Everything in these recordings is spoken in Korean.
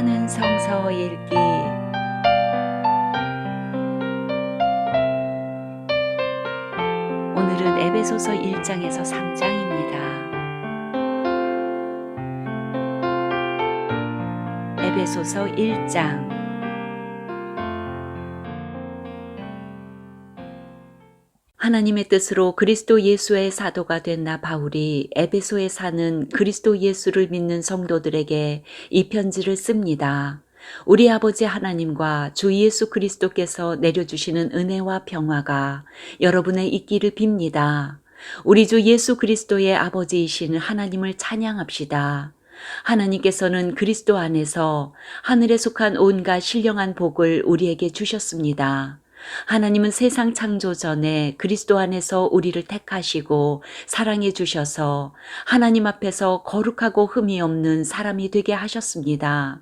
사랑하는 성서 읽기. 오늘은 에베소서 1장에서 3장입니다. 에베소서 1장. 하나님의 뜻으로 그리스도 예수의 사도가 된 나 바울이 에베소에 사는 그리스도 예수를 믿는 성도들에게 이 편지를 씁니다. 우리 아버지 하나님과 주 예수 그리스도께서 내려주시는 은혜와 평화가 여러분의 있기를 빕니다. 우리 주 예수 그리스도의 아버지이신 하나님을 찬양합시다. 하나님께서는 그리스도 안에서 하늘에 속한 온갖 신령한 복을 우리에게 주셨습니다. 하나님은 세상 창조 전에 그리스도 안에서 우리를 택하시고 사랑해 주셔서 하나님 앞에서 거룩하고 흠이 없는 사람이 되게 하셨습니다.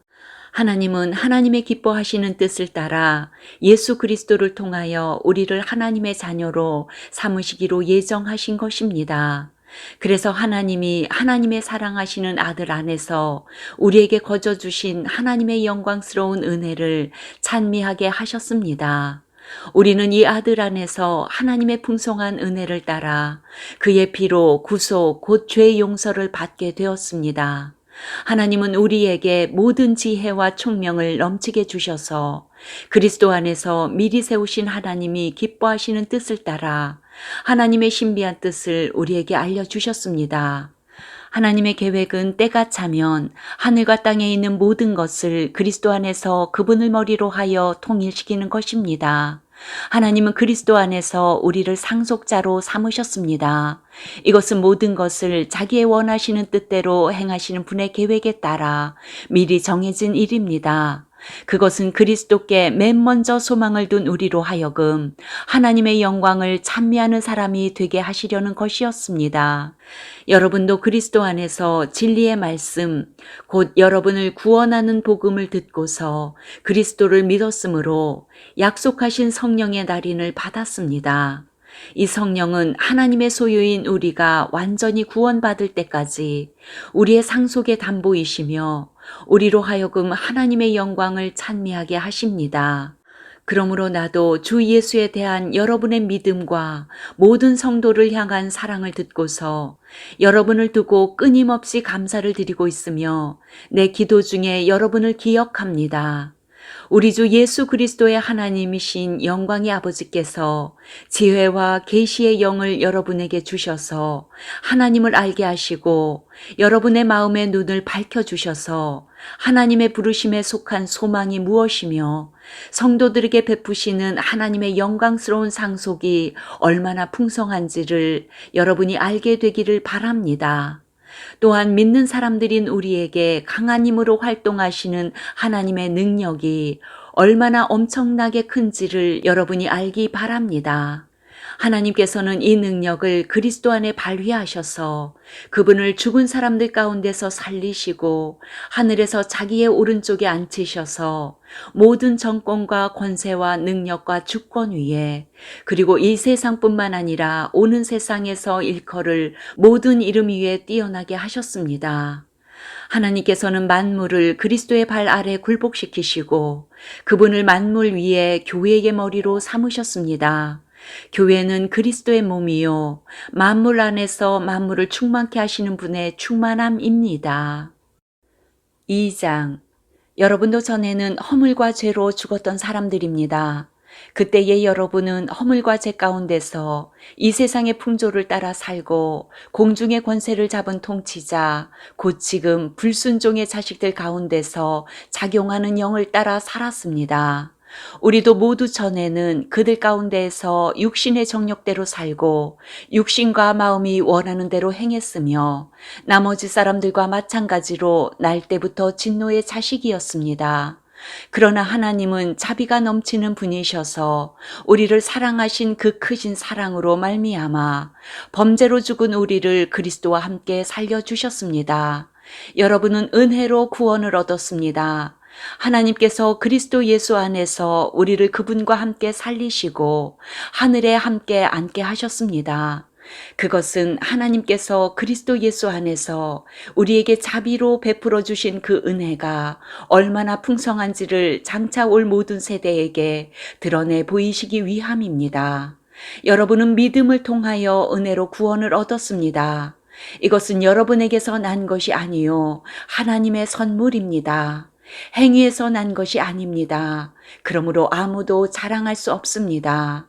하나님은 하나님의 기뻐하시는 뜻을 따라 예수 그리스도를 통하여 우리를 하나님의 자녀로 삼으시기로 예정하신 것입니다. 그래서 하나님이 하나님의 사랑하시는 아들 안에서 우리에게 거저 주신 하나님의 영광스러운 은혜를 찬미하게 하셨습니다. 우리는 이 아들 안에서 하나님의 풍성한 은혜를 따라 그의 피로 구속 곧 죄의 용서를 받게 되었습니다. 하나님은 우리에게 모든 지혜와 총명을 넘치게 주셔서 그리스도 안에서 미리 세우신 하나님이 기뻐하시는 뜻을 따라 하나님의 신비한 뜻을 우리에게 알려주셨습니다. 하나님의 계획은 때가 차면 하늘과 땅에 있는 모든 것을 그리스도 안에서 그분을 머리로 하여 통일시키는 것입니다. 하나님은 그리스도 안에서 우리를 상속자로 삼으셨습니다. 이것은 모든 것을 자기의 원하시는 뜻대로 행하시는 분의 계획에 따라 미리 정해진 일입니다. 그것은 그리스도께 맨 먼저 소망을 둔 우리로 하여금 하나님의 영광을 찬미하는 사람이 되게 하시려는 것이었습니다. 여러분도 그리스도 안에서 진리의 말씀, 곧 여러분을 구원하는 복음을 듣고서 그리스도를 믿었으므로 약속하신 성령의 날인을 받았습니다. 이 성령은 하나님의 소유인 우리가 완전히 구원받을 때까지 우리의 상속의 담보이시며 우리로 하여금 하나님의 영광을 찬미하게 하십니다. 그러므로 나도 주 예수에 대한 여러분의 믿음과 모든 성도를 향한 사랑을 듣고서 여러분을 두고 끊임없이 감사를 드리고 있으며 내 기도 중에 여러분을 기억합니다. 우리 주 예수 그리스도의 하나님이신 영광의 아버지께서 지혜와 계시의 영을 여러분에게 주셔서 하나님을 알게 하시고 여러분의 마음의 눈을 밝혀주셔서 하나님의 부르심에 속한 소망이 무엇이며 성도들에게 베푸시는 하나님의 영광스러운 상속이 얼마나 풍성한지를 여러분이 알게 되기를 바랍니다. 또한 믿는 사람들인 우리에게 강한 힘으로 활동하시는 하나님의 능력이 얼마나 엄청나게 큰지를 여러분이 알기 바랍니다. 하나님께서는 이 능력을 그리스도 안에 발휘하셔서 그분을 죽은 사람들 가운데서 살리시고 하늘에서 자기의 오른쪽에 앉히셔서 모든 정권과 권세와 능력과 주권 위에 그리고 이 세상뿐만 아니라 오는 세상에서 일컬을 모든 이름 위에 뛰어나게 하셨습니다. 하나님께서는 만물을 그리스도의 발 아래 굴복시키시고 그분을 만물 위에 교회의 머리로 삼으셨습니다. 교회는 그리스도의 몸이요 만물 안에서 만물을 충만케 하시는 분의 충만함입니다. 2장. 여러분도 전에는 허물과 죄로 죽었던 사람들입니다. 그때의 여러분은 허물과 죄 가운데서 이 세상의 풍조를 따라 살고 공중의 권세를 잡은 통치자 곧 지금 불순종의 자식들 가운데서 작용하는 영을 따라 살았습니다. 우리도 모두 전에는 그들 가운데에서 육신의 정욕대로 살고 육신과 마음이 원하는 대로 행했으며 나머지 사람들과 마찬가지로 날 때부터 진노의 자식이었습니다. 그러나 하나님은 자비가 넘치는 분이셔서 우리를 사랑하신 그 크신 사랑으로 말미암아 범죄로 죽은 우리를 그리스도와 함께 살려주셨습니다. 여러분은 은혜로 구원을 얻었습니다. 하나님께서 그리스도 예수 안에서 우리를 그분과 함께 살리시고 하늘에 함께 앉게 하셨습니다. 그것은 하나님께서 그리스도 예수 안에서 우리에게 자비로 베풀어 주신 그 은혜가 얼마나 풍성한지를 장차 올 모든 세대에게 드러내 보이시기 위함입니다. 여러분은 믿음을 통하여 은혜로 구원을 얻었습니다. 이것은 여러분에게서 난 것이 아니요 하나님의 선물입니다. 행위에서 난 것이 아닙니다. 그러므로 아무도 자랑할 수 없습니다.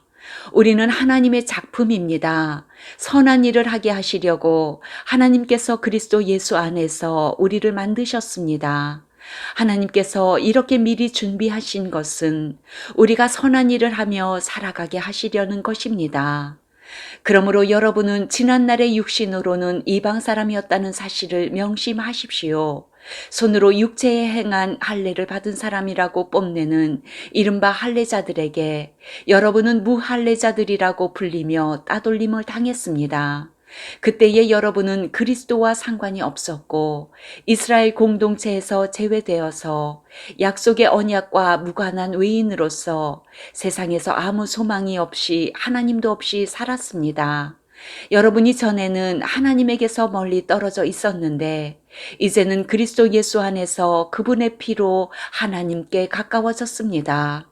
우리는 하나님의 작품입니다. 선한 일을 하게 하시려고 하나님께서 그리스도 예수 안에서 우리를 만드셨습니다. 하나님께서 이렇게 미리 준비하신 것은 우리가 선한 일을 하며 살아가게 하시려는 것입니다. 그러므로 여러분은 지난날의 육신으로는 이방 사람이었다는 사실을 명심하십시오. 손으로 육체에 행한 할례를 받은 사람이라고 뽐내는 이른바 할례자들에게 여러분은 무할례자들이라고 불리며 따돌림을 당했습니다. 그때의 여러분은 그리스도와 상관이 없었고 이스라엘 공동체에서 제외되어서 약속의 언약과 무관한 외인으로서 세상에서 아무 소망이 없이 하나님도 없이 살았습니다. 여러분이 전에는 하나님에게서 멀리 떨어져 있었는데 이제는 그리스도 예수 안에서 그분의 피로 하나님께 가까워졌습니다.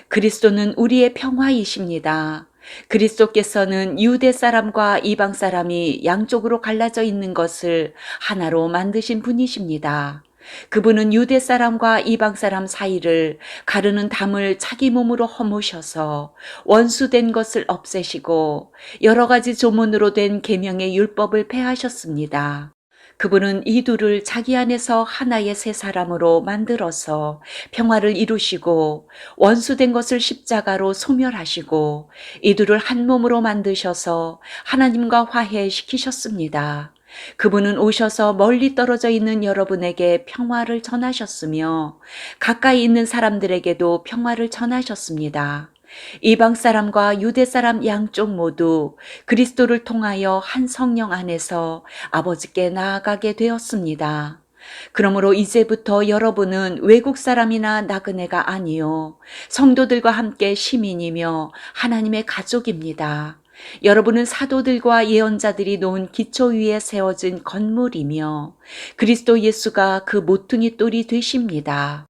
그리스도는 우리의 평화이십니다. 그리스도께서는 유대 사람과 이방 사람이 양쪽으로 갈라져 있는 것을 하나로 만드신 분이십니다. 그분은 유대 사람과 이방 사람 사이를 가르는 담을 자기 몸으로 허무셔서 원수된 것을 없애시고 여러 가지 조문으로 된 계명의 율법을 폐하셨습니다. 그분은 이 둘을 자기 안에서 하나의 새 사람으로 만들어서 평화를 이루시고 원수된 것을 십자가로 소멸하시고 이 둘을 한 몸으로 만드셔서 하나님과 화해시키셨습니다. 그분은 오셔서 멀리 떨어져 있는 여러분에게 평화를 전하셨으며 가까이 있는 사람들에게도 평화를 전하셨습니다. 이방 사람과 유대 사람 양쪽 모두 그리스도를 통하여 한 성령 안에서 아버지께 나아가게 되었습니다. 그러므로 이제부터 여러분은 외국 사람이나 나그네가 아니요 성도들과 함께 시민이며 하나님의 가족입니다. 여러분은 사도들과 예언자들이 놓은 기초 위에 세워진 건물이며 그리스도 예수가 그 모퉁이 돌이 되십니다.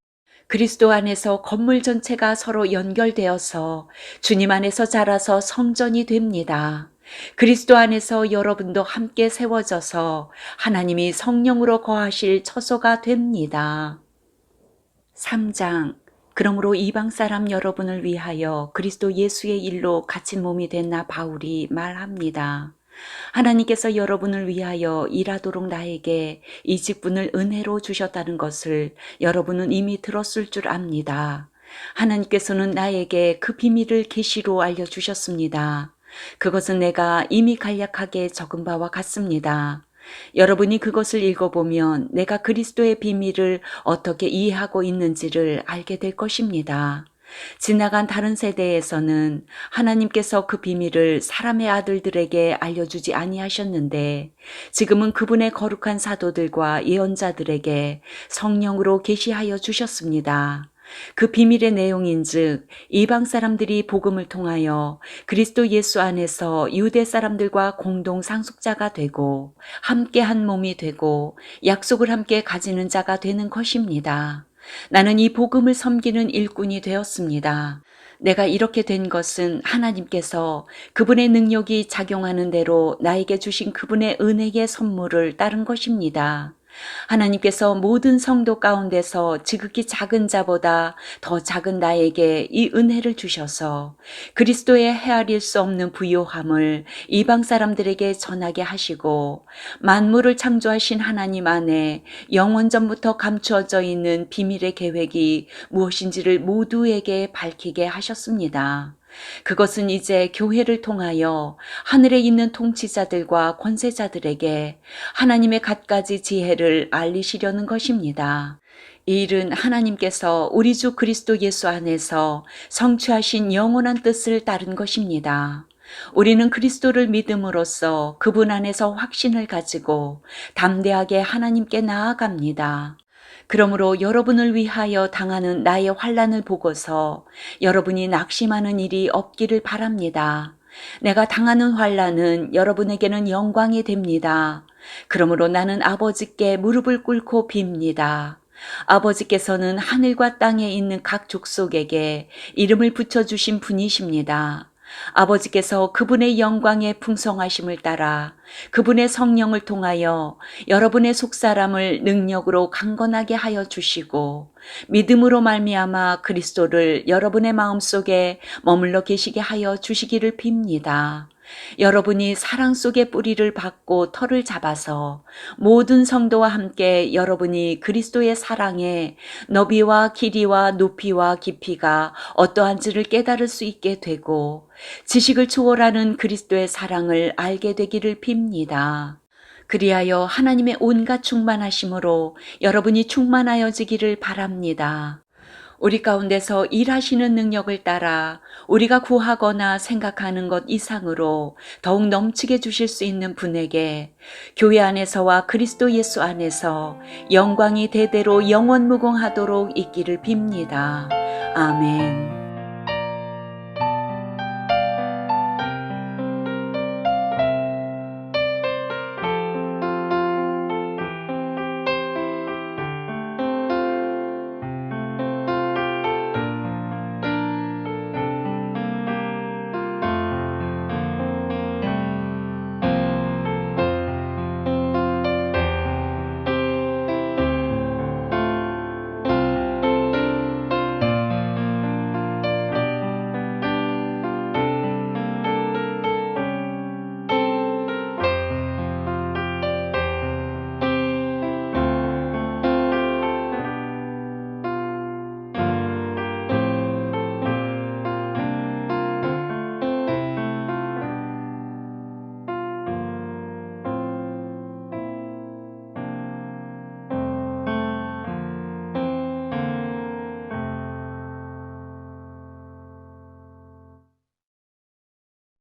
그리스도 안에서 건물 전체가 서로 연결되어서 주님 안에서 자라서 성전이 됩니다. 그리스도 안에서 여러분도 함께 세워져서 하나님이 성령으로 거하실 처소가 됩니다. 3장. 그러므로 이방 사람 여러분을 위하여 그리스도 예수의 일로 갇힌 몸이 된 나 바울이 말합니다. 하나님께서 여러분을 위하여 일하도록 나에게 이 직분을 은혜로 주셨다는 것을 여러분은 이미 들었을 줄 압니다. 하나님께서는 나에게 그 비밀을 계시로 알려주셨습니다. 그것은 내가 이미 간략하게 적은 바와 같습니다. 여러분이 그것을 읽어보면 내가 그리스도의 비밀을 어떻게 이해하고 있는지를 알게 될 것입니다. 지나간 다른 세대에서는 하나님께서 그 비밀을 사람의 아들들에게 알려주지 아니하셨는데 지금은 그분의 거룩한 사도들과 예언자들에게 성령으로 계시하여 주셨습니다. 그 비밀의 내용인즉 이방 사람들이 복음을 통하여 그리스도 예수 안에서 유대 사람들과 공동 상속자가 되고 함께 한 몸이 되고 약속을 함께 가지는 자가 되는 것입니다. 나는 이 복음을 섬기는 일꾼이 되었습니다. 내가 이렇게 된 것은 하나님께서 그분의 능력이 작용하는 대로 나에게 주신 그분의 은혜의 선물을 따른 것입니다. 하나님께서 모든 성도 가운데서 지극히 작은 자보다 더 작은 나에게 이 은혜를 주셔서 그리스도의 헤아릴 수 없는 부요함을 이방 사람들에게 전하게 하시고 만물을 창조하신 하나님 안에 영원전부터 감추어져 있는 비밀의 계획이 무엇인지를 모두에게 밝히게 하셨습니다. 그것은 이제 교회를 통하여 하늘에 있는 통치자들과 권세자들에게 하나님의 갖가지 지혜를 알리시려는 것입니다. 이 일은 하나님께서 우리 주 그리스도 예수 안에서 성취하신 영원한 뜻을 따른 것입니다. 우리는 그리스도를 믿음으로써 그분 안에서 확신을 가지고 담대하게 하나님께 나아갑니다. 그러므로 여러분을 위하여 당하는 나의 환난을 보고서 여러분이 낙심하는 일이 없기를 바랍니다. 내가 당하는 환난은 여러분에게는 영광이 됩니다. 그러므로 나는 아버지께 무릎을 꿇고 빕니다. 아버지께서는 하늘과 땅에 있는 각 족속에게 이름을 붙여주신 분이십니다. 아버지께서 그분의 영광의 풍성하심을 따라 그분의 성령을 통하여 여러분의 속사람을 능력으로 강건하게 하여 주시고 믿음으로 말미암아 그리스도를 여러분의 마음속에 머물러 계시게 하여 주시기를 빕니다. 여러분이 사랑 속에 뿌리를 박고 털을 잡아서 모든 성도와 함께 여러분이 그리스도의 사랑의 너비와 길이와 높이와 깊이가 어떠한지를 깨달을 수 있게 되고 지식을 초월하는 그리스도의 사랑을 알게 되기를 빕니다. 그리하여 하나님의 온갖 충만하심으로 여러분이 충만하여지기를 바랍니다. 우리 가운데서 일하시는 능력을 따라 우리가 구하거나 생각하는 것 이상으로 더욱 넘치게 주실 수 있는 분에게 교회 안에서와 그리스도 예수 안에서 영광이 대대로 영원무궁하도록 있기를 빕니다. 아멘.